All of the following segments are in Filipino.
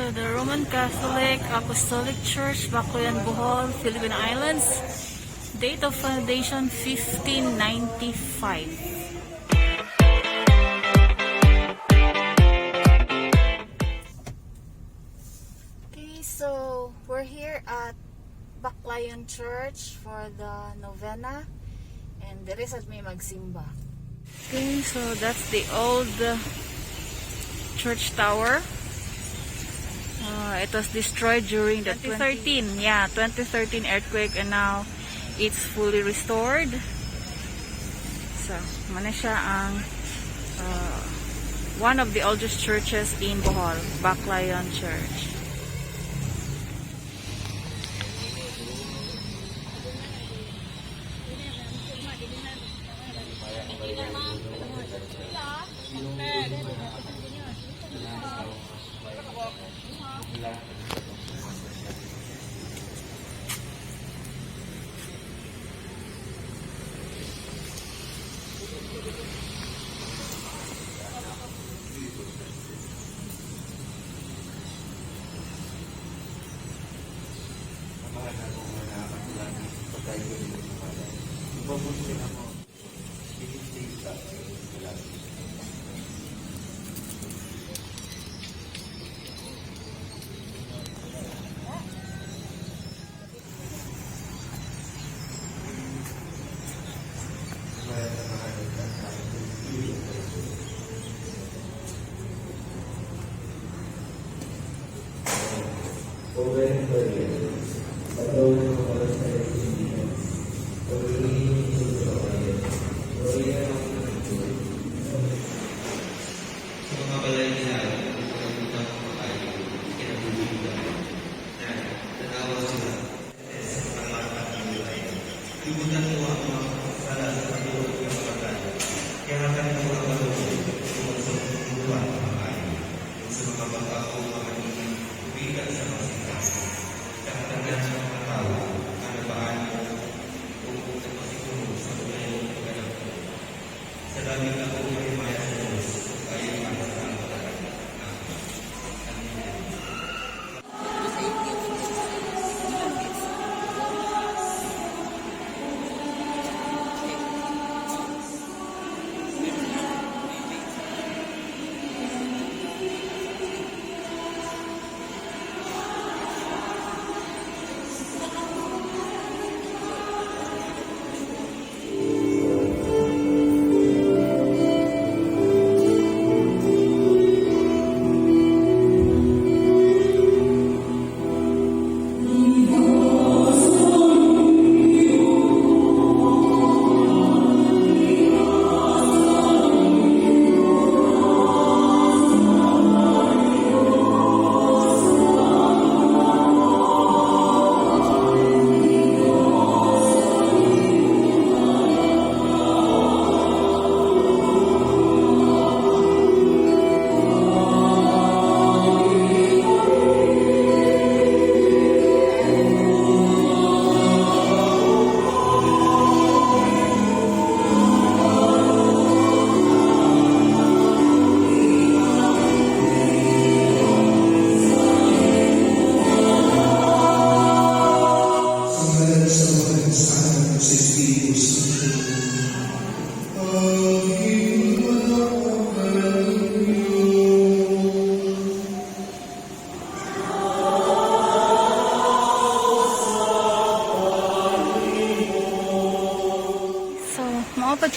So the Roman Catholic Apostolic Church, Baclayon, Bohol, Philippine Islands. Date of foundation 1595. Okay, so we're here at Baclayon Church for the Novena, and there is at may magsimba. Okay, so that's the old church tower. It was destroyed during the 2013 earthquake, and now it's fully restored. So, mana siya ang one of the oldest churches in Bohol, Baclayon Church.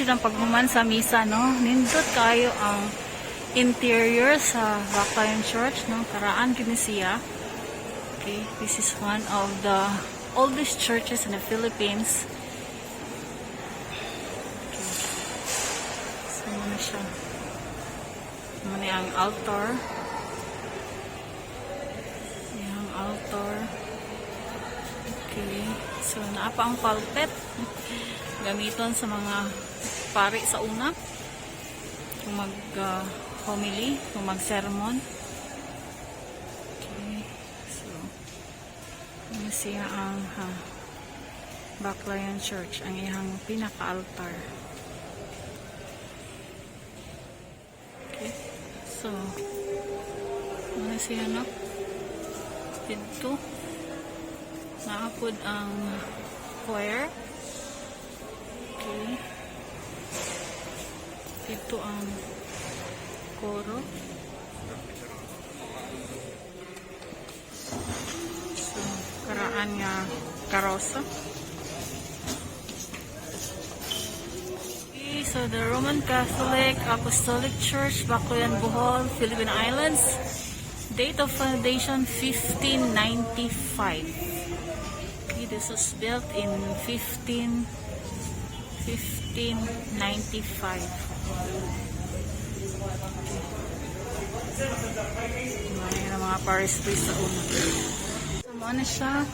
Ang paghuman sa misa, no? Nindot kayo ang interior sa Baclayon Church, no? Karaan kini siya. Okay, this is one of the oldest churches in the Philippines. Okay. So, ano siya? Ano ang altar? Yung altar. Okay. So, naapa ang pulpit. Gamiton sa mga pari sa una. Kung mag-homily, kung mag-sermon. Okay. So, ano siya ang Baclayon Church, ang iyang pinaka-altar. Okay. So, ano siya, no? Dito. Naapod ang choir. Okay. Dito ang koro. So, karaan nga karosa. Okay, so the Roman Catholic Apostolic Church, Baclayon, Bohol, Philippine Islands. Date of foundation 1595. Okay, this was built in 1595. May mga parish priest sa una. So, ano siya?